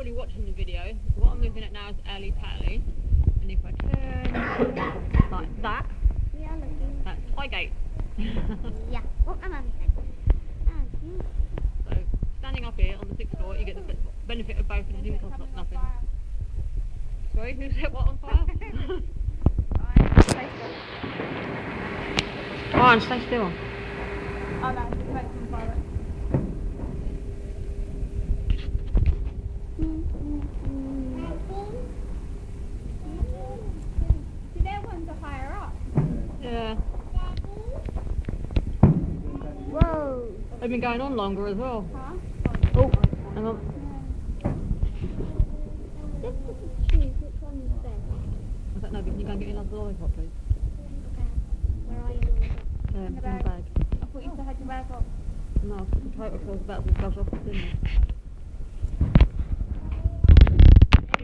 already watching the video, what I'm looking at now is Ali Pally. And if I turn like that, We are looking. that's Highgate. Yeah. What am I saying? So, standing up here on the 6th floor, you get the benefit of both and it costs nothing. Sorry, who set what on fire? Fine, stay still. Oh no, it's right from fire. See, their ones are higher up. Yeah. Whoa. They've been going on longer as well. Huh? Oh, hang on. Just choose which one is best. I don't know, but can you go and get your lollipop, please? Okay. Where are you? In the bag. bag. I thought you still had your bag on. No, the photo was about to brush off, didn't it?